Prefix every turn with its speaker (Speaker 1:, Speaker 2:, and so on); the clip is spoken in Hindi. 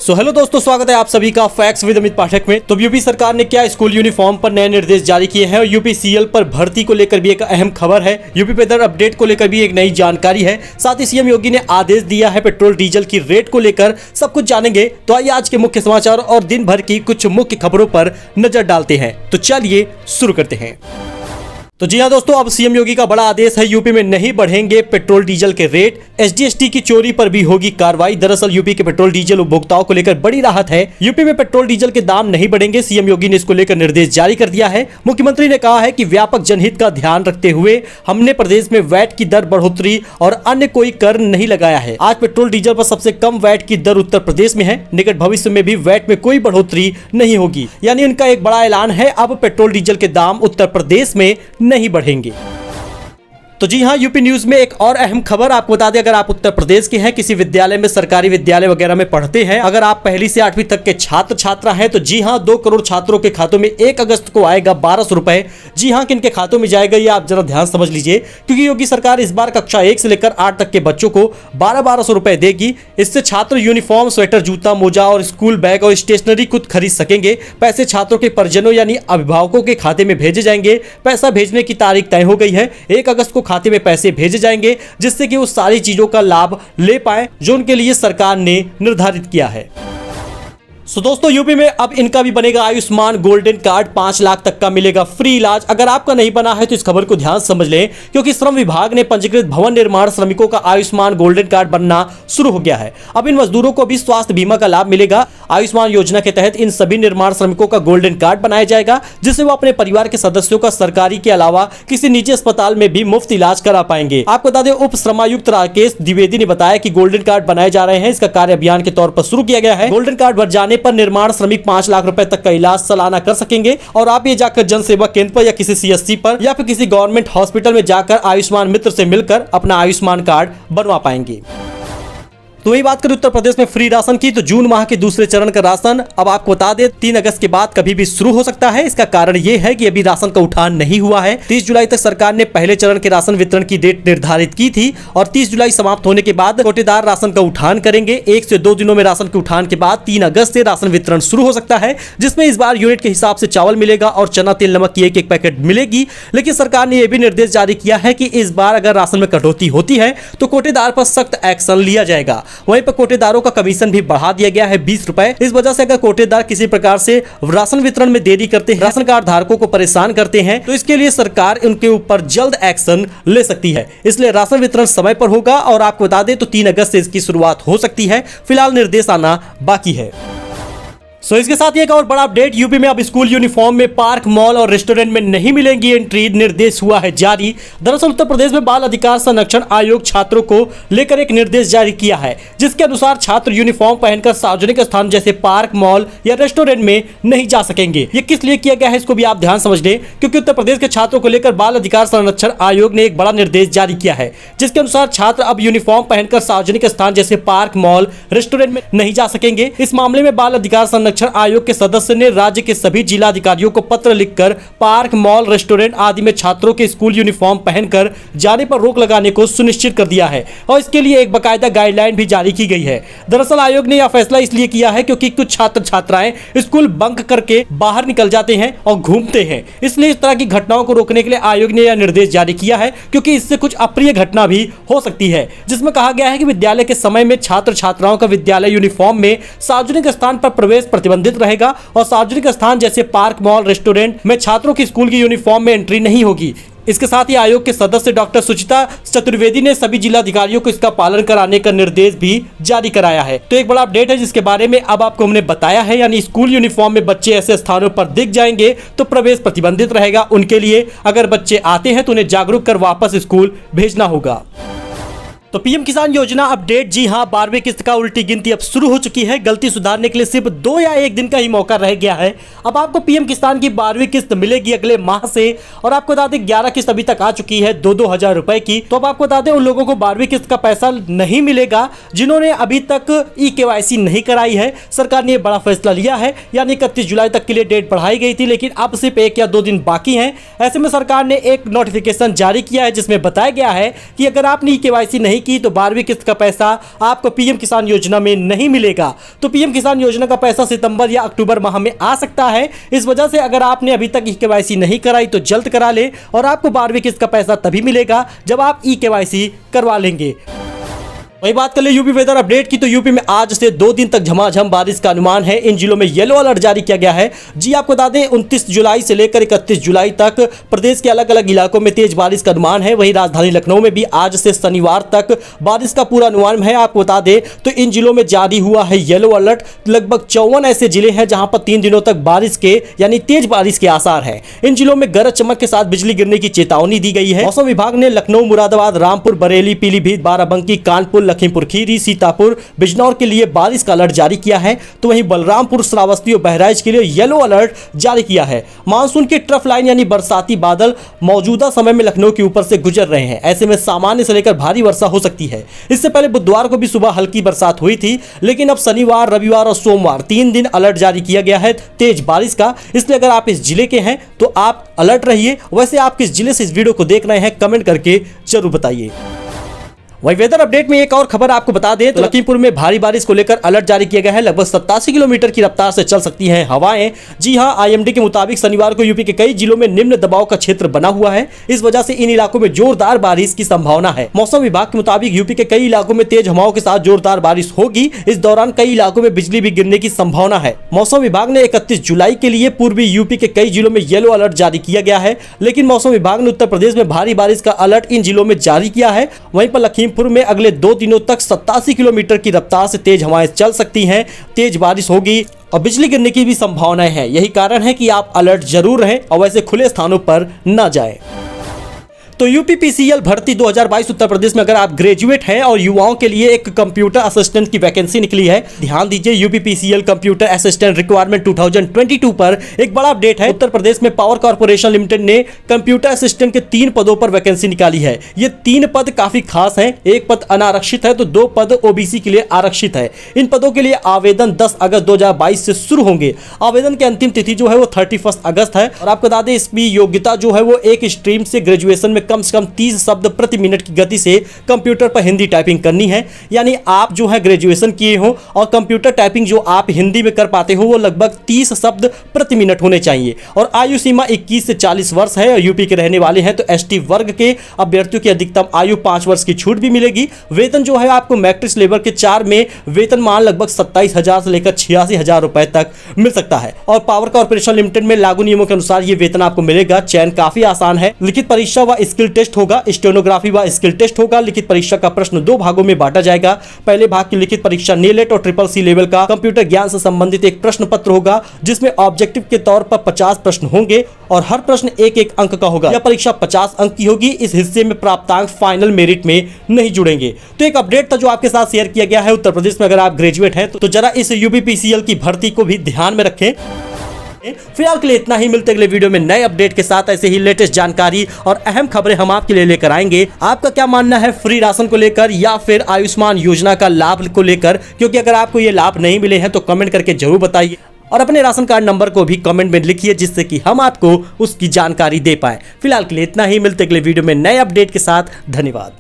Speaker 1: सो हेलो दोस्तों, स्वागत है आप सभी का फैक्ट्स विद अमित पाठक में। तो यूपी सरकार ने क्या स्कूल यूनिफॉर्म पर नए निर्देश जारी किए हैं और यूपी सीएल पर भर्ती को लेकर भी एक अहम खबर है। यूपी पे दर अपडेट को लेकर भी एक नई जानकारी है। साथ ही सीएम योगी ने आदेश दिया है पेट्रोल डीजल की रेट को लेकर सब कुछ जानेंगे। तो आइए आज के मुख्य समाचार और दिन भर की कुछ मुख्य खबरों पर नजर डालते हैं। तो चलिए शुरू करते हैं। तो जी हाँ दोस्तों, अब सीएम योगी का बड़ा आदेश है। यूपी में नहीं बढ़ेंगे पेट्रोल डीजल के रेट, एसजीएसटी की चोरी पर भी होगी कार्रवाई। दरअसल यूपी के पेट्रोल डीजल उपभोक्ताओं को लेकर बड़ी राहत है। यूपी में पेट्रोल डीजल के दाम नहीं बढ़ेंगे। सीएम योगी ने इसको लेकर निर्देश जारी कर दिया है। मुख्यमंत्री ने कहा है कि व्यापक जनहित का ध्यान रखते हुए हमने प्रदेश में वैट की दर बढ़ोतरी और अन्य कोई कर नहीं लगाया है। आज पेट्रोल डीजल पर सबसे कम वैट की दर उत्तर प्रदेश में है। निकट भविष्य में भी वैट में कोई बढ़ोतरी नहीं होगी, यानी इनका एक बड़ा ऐलान है। अब पेट्रोल डीजल के दाम उत्तर प्रदेश में नहीं बढ़ेंगे। तो जी हाँ, यूपी न्यूज में एक और अहम खबर आपको बता दें। अगर आप उत्तर प्रदेश के हैं, किसी विद्यालय में, सरकारी विद्यालय वगैरह में पढ़ते हैं, अगर आप पहली से 8वीं तक के छात्र छात्रा हैं, तो जी हाँ, 2 करोड़ छात्रों के खातों में 1 अगस्त को आएगा 1200 रुपए। जी हाँ, किनके खातों में जाएगा ये आप जरा ध्यान समझ लीजिए, क्योंकि योगी सरकार इस बार कक्षा 1 से लेकर 8 तक के बच्चों को 1200 रुपए देगी। इससे छात्र यूनिफॉर्म, स्वेटर, जूता, मोजा और स्कूल बैग और स्टेशनरी खुद खरीद सकेंगे। पैसे छात्रों के परिजनों यानी अभिभावकों के खाते में भेजे जाएंगे। पैसा भेजने की तारीख तय हो गई है। 1 अगस्त को खाते में पैसे भेजे जाएंगे, जिससे कि वो सारी चीजों का लाभ ले पाए जो उनके लिए सरकार ने निर्धारित किया है। सो दोस्तों, यूपी में अब इनका भी बनेगा आयुष्मान गोल्डन कार्ड। 5 लाख तक का मिलेगा फ्री इलाज। अगर आपका नहीं बना है तो इस खबर को ध्यान समझ लें, क्योंकि श्रम विभाग ने पंजीकृत भवन निर्माण श्रमिकों का आयुष्मान गोल्डन कार्ड बनना शुरू हो गया है। अब इन मजदूरों को भी स्वास्थ्य बीमा का लाभ मिलेगा। आयुष्मान योजना के तहत इन सभी निर्माण श्रमिकों का गोल्डन कार्ड बनाया जाएगा, जिससे वो अपने परिवार के सदस्यों का सरकारी के अलावा किसी निजी अस्पताल में भी मुफ्त इलाज करा पाएंगे। आपको बता दें, उप श्रमायुक्त राकेश द्विवेदी ने बताया कि गोल्डन कार्ड बनाए जा रहे हैं। इसका कार्य अभियान के तौर पर शुरू किया गया है। गोल्डन कार्ड बन जाने पर निर्माण श्रमिक 5 लाख रुपए तक का इलाज सालाना कर सकेंगे। और आप ये जाकर जन सेवा केंद्र पर या किसी सीएससी पर या फिर किसी गवर्नमेंट हॉस्पिटल में जाकर आयुष्मान मित्र से मिलकर अपना आयुष्मान कार्ड बनवा पाएंगे। तो वही बात करें उत्तर प्रदेश में फ्री राशन की, तो जून माह के दूसरे चरण का राशन अब आपको बता दें 3 अगस्त के बाद कभी भी शुरू हो सकता है। इसका कारण यह है कि अभी राशन का उठान नहीं हुआ है। 30 जुलाई तक सरकार ने पहले चरण के राशन वितरण की डेट निर्धारित की थी और 30 जुलाई समाप्त होने के बाद कोटेदार राशन का उठान करेंगे। 1 से 2 दिनों में राशन के उठान के बाद 3 अगस्त से राशन वितरण शुरू हो सकता है, जिसमें इस बार यूनिट के हिसाब से चावल मिलेगा और चना, तेल, नमक की एक पैकेट मिलेगी। लेकिन सरकार ने यह भी निर्देश जारी किया है कि इस बार अगर राशन में कटौती होती है तो कोटेदार पर सख्त एक्शन लिया जाएगा। वहीं पर कोटेदार का कमीशन भी बढ़ा दिया गया है 20 रुपए। इस वजह से अगर कोटेदार किसी प्रकार से राशन वितरण में देरी करते हैं, राशन कार्ड धारकों को परेशान करते हैं, तो इसके लिए सरकार उनके ऊपर जल्द एक्शन ले सकती है। इसलिए राशन वितरण समय पर होगा और आपको बता दें तो 3 अगस्त से इसकी शुरुआत हो सकती है। फिलहाल निर्देश आना बाकी है। सो इसके साथ एक और बड़ा अपडेट, यूपी में अब स्कूल यूनिफॉर्म में पार्क, मॉल और रेस्टोरेंट में नहीं मिलेंगी एंट्री। निर्देश हुआ है जारी। दरअसल उत्तर प्रदेश में बाल अधिकार संरक्षण आयोग छात्रों को लेकर एक निर्देश जारी किया है, जिसके अनुसार छात्र यूनिफॉर्म पहनकर सार्वजनिक स्थान जैसे पार्क, मॉल या रेस्टोरेंट में नहीं जा सकेंगे। ये किस लिए किया गया है इसको भी आप ध्यान समझ लें, क्योंकि उत्तर प्रदेश के छात्रों को लेकर बाल अधिकार संरक्षण आयोग ने एक बड़ा निर्देश जारी किया है, जिसके अनुसार छात्र अब यूनिफॉर्म पहनकर सार्वजनिक स्थान जैसे पार्क, मॉल, रेस्टोरेंट में नहीं जा सकेंगे। इस मामले में बाल अधिकार संरक्षण आयोग के सदस्य ने राज्य के सभी जिला अधिकारियों को पत्र लिखकर पार्क, मॉल, रेस्टोरेंट आदि में छात्रों के स्कूल यूनिफॉर्म पहनकर जाने पर रोक लगाने को सुनिश्चित कर दिया है और इसके लिए एक बकायदा गाइडलाइन भी जारी की गई है। दरअसल आयोग ने यह फैसला इसलिए किया है क्योंकि कुछ छात्र छात्राएं स्कूल बंक करके बाहर निकल जाते हैं और घूमते हैं। इसलिए इस तरह की घटनाओं को रोकने के लिए आयोग ने यह निर्देश जारी किया है, क्योंकि इससे कुछ अप्रिय घटना भी हो सकती है, जिसमें कहा गया है कि विद्यालय के समय में छात्र छात्राओं का विद्यालय यूनिफॉर्म में सार्वजनिक स्थान पर प्रवेश प्रतिबंधित रहेगा और सार्वजनिक स्थान जैसे पार्क, मॉल, रेस्टोरेंट में छात्रों की स्कूल की यूनिफॉर्म में एंट्री नहीं होगी। इसके साथ ही आयोग के सदस्य डॉक्टर सुचिता चतुर्वेदी ने सभी जिला अधिकारियों को इसका पालन कराने का निर्देश भी जारी कराया है। तो एक बड़ा अपडेट है जिसके बारे में अब आपको हमने बताया है, यानी स्कूल यूनिफॉर्म में बच्चे ऐसे स्थानों पर दिख जाएंगे तो प्रवेश प्रतिबंधित रहेगा उनके लिए। अगर बच्चे आते हैं तो उन्हें जागरूक कर वापस स्कूल भेजना होगा। तो पीएम किसान योजना अपडेट, जी हां, 12वीं किस्त का उल्टी गिनती अब शुरू हो चुकी है। गलती सुधारने के लिए सिर्फ 2 या 1 दिन का ही मौका रह गया है। अब आपको पीएम किसान की 12वीं किस्त मिलेगी अगले माह से और आपको बता दें 11 किस्त अभी तक आ चुकी है 2-2 हजार रुपए की। तो अब आपको बता दें उन लोगों को 12वीं किस्त का पैसा नहीं मिलेगा जिन्होंने अभी तक ई-केवाईसी नहीं कराई है। सरकार ने बड़ा फैसला लिया है, यानी 31 जुलाई तक के लिए डेट बढ़ाई गई थी, लेकिन अब सिर्फ 1 या 2 दिन बाकी हैं। ऐसे में सरकार ने एक नोटिफिकेशन जारी किया है जिसमें बताया गया है कि अगर आपने ई-केवाईसी नहीं नहीं की तो 12वीं किस्त का पैसा आपको पीएम किसान योजना में नहीं मिलेगा। तो पीएम किसान योजना का पैसा सितंबर या अक्टूबर माह में आ सकता है। इस वजह से अगर आपने अभी तक ई-केवाईसी नहीं कराई तो जल्द करा ले और आपको 12वीं किस्त का पैसा तभी मिलेगा जब आप ई-केवाईसी करवा लेंगे। वही बात कर ले यूपी वेदर अपडेट की, तो यूपी में आज से 2 दिन तक झमाझम बारिश का अनुमान है। इन जिलों में येलो अलर्ट जारी किया गया है। जी आपको बता दें 29 जुलाई से लेकर 31 जुलाई तक प्रदेश के अलग अलग इलाकों में तेज बारिश का अनुमान है। वहीं राजधानी लखनऊ में भी आज से शनिवार तक बारिश का पूरा अनुमान है। आपको बता दें तो इन जिलों में जारी हुआ है येलो अलर्ट। लगभग 54 ऐसे जिले हैं जहां पर 3 दिनों तक बारिश के यानी तेज बारिश के आसार है। इन जिलों में गरज चमक के साथ बिजली गिरने की चेतावनी दी गई है। मौसम विभाग ने लखनऊ, मुरादाबाद, रामपुर, बरेली, पीलीभीत, बाराबंकी, कानपुर, लखीमपुर खीरी, सीतापुर, बिजनौर के लिए बारिश का अलर्ट जारी किया है। तो वहीं बलरामपुर, श्रावस्ती और बहराइच के लिए येलो अलर्ट जारी किया है। मानसून के ट्रफ लाइन यानी बरसाती बादल मौजूदा समय में लखनऊ के ऊपर से गुजर रहे हैं। ऐसे में सामान्य से लेकर भारी वर्षा हो सकती है। इससे पहले बुधवार को भी सुबह हल्की बरसात हुई थी, लेकिन अब शनिवार, रविवार और सोमवार 3 दिन अलर्ट जारी किया गया है तेज बारिश का। इसलिए अगर आप इस जिले के हैं तो आप अलर्ट रहिए। वैसे आप किस जिले से इस वीडियो को देख रहे हैं कमेंट करके जरूर बताइए। वही वेदर अपडेट में एक और खबर आपको बता दें तो लखीमपुर में भारी बारिश को लेकर अलर्ट जारी किया गया है। लगभग 87 किलोमीटर की रफ्तार से चल सकती हैं हवाएं। जी हां, आईएमडी के मुताबिक शनिवार को यूपी के कई जिलों में निम्न दबाव का क्षेत्र बना हुआ है। इस वजह से इन इलाकों में जोरदार बारिश की संभावना है। मौसम विभाग के मुताबिक यूपी के कई इलाकों में तेज हवाओं के साथ जोरदार बारिश होगी। इस दौरान कई इलाकों में बिजली भी गिरने की संभावना है। मौसम विभाग ने 31 जुलाई के लिए पूर्वी यूपी के कई जिलों में येलो अलर्ट जारी किया गया है, लेकिन मौसम विभाग ने उत्तर प्रदेश में भारी बारिश का अलर्ट इन जिलों में जारी किया है। वहीं पर लखीमपुर में अगले 2 दिनों तक 87 किलोमीटर की रफ्तार से तेज हवाएं चल सकती हैं, तेज बारिश होगी और बिजली गिरने की भी संभावनाएं हैं। यही कारण है कि आप अलर्ट जरूर रहें और वैसे खुले स्थानों पर न जाएं। तो यूपीपीसीएल भर्ती 2022 उत्तर प्रदेश में अगर आप ग्रेजुएट हैं और युवाओं के लिए एक कंप्यूटर असिस्टेंट की वैकेंसी निकली है। ध्यान दीजिए, यूपीपीसीएल कंप्यूटर असिस्टेंट रिक्वायरमेंट 2022 पर एक बड़ा अपडेट है। उत्तर प्रदेश में पावर कॉर्पोरेशन लिमिटेड ने कंप्यूटर असिस्टेंट के 3 पदों पर वैकेंसी निकाली है। ये 3 पद काफी खास हैं। एक पद अनारक्षित है तो 2 पद ओबीसी के लिए आरक्षित है। इन पदों के लिए आवेदन 10 अगस्त 2022 से शुरू होंगे। आवेदन की अंतिम तिथि जो है वो 31 अगस्त है। और आपको बता दें इसकी योग्यता जो है वो एक स्ट्रीम से ग्रेजुएशन में कम से कम 30 शब्द प्रति मिनट की गति से कंप्यूटर पर हिंदी टाइपिंग करनी है। यानी आप जो है ग्रेजुएशन किए हो और कंप्यूटर टाइपिंग जो आप हिंदी में कर पाते हो वो लगभग 30 शब्द प्रति मिनट होने चाहिए। और आयु सीमा 21 से 40 वर्ष है और यूपी के रहने वाले हैं तो एसटी वर्ग के अभ्यर्थियों की अधिकतम आयु 5 वर्ष की छूट भी मिलेगी। वेतन जो है आपको मैट्रिक्स लेवल के 4 में वेतनमान लगभग 27,000 से लेकर 86,000 रुपए तक मिल सकता है। और पावर कॉर्पोरेशन लिमिटेड में लागू नियमों के अनुसार ये वेतन आपको मिलेगा। चयन काफी आसान है। लिखित परीक्षा व स्किल टेस्ट होगा, स्टेनोग्राफी व स्किल टेस्ट होगा। लिखित परीक्षा का प्रश्न 2 भागों में बांटा जाएगा। पहले भाग की लिखित परीक्षा नीलेट और ट्रिपल सी लेवल का कंप्यूटर ज्ञान से संबंधित एक प्रश्न पत्र होगा, जिसमें ऑब्जेक्टिव के तौर पर 50 प्रश्न होंगे और हर प्रश्न 1-1 अंक का होगा। यह परीक्षा 50 अंक की होगी। इस हिस्से में प्राप्तांक फाइनल मेरिट में नहीं जुड़ेंगे। तो एक अपडेट था जो आपके साथ शेयर किया गया है। उत्तर प्रदेश में अगर आप ग्रेजुएट हैं तो जरा इस यूपीपीसीएल की भर्ती को भी ध्यान में रखें। फिलहाल के लिए इतना ही। मिलते अगले वीडियो में नए अपडेट के साथ। ऐसे ही लेटेस्ट जानकारी और अहम खबरें हम आपके लिए लेकर आएंगे। आपका क्या मानना है फ्री राशन को लेकर या फिर आयुष्मान योजना का लाभ को लेकर? क्योंकि अगर आपको ये लाभ नहीं मिले हैं तो कमेंट करके जरूर बताइए और अपने राशन कार्ड नंबर को भी कमेंट में लिखिए, जिससे कि हम आपको उसकी जानकारी दे पाए। फिलहाल के लिए इतना ही। मिलते अगले वीडियो में नए अपडेट के साथ। धन्यवाद।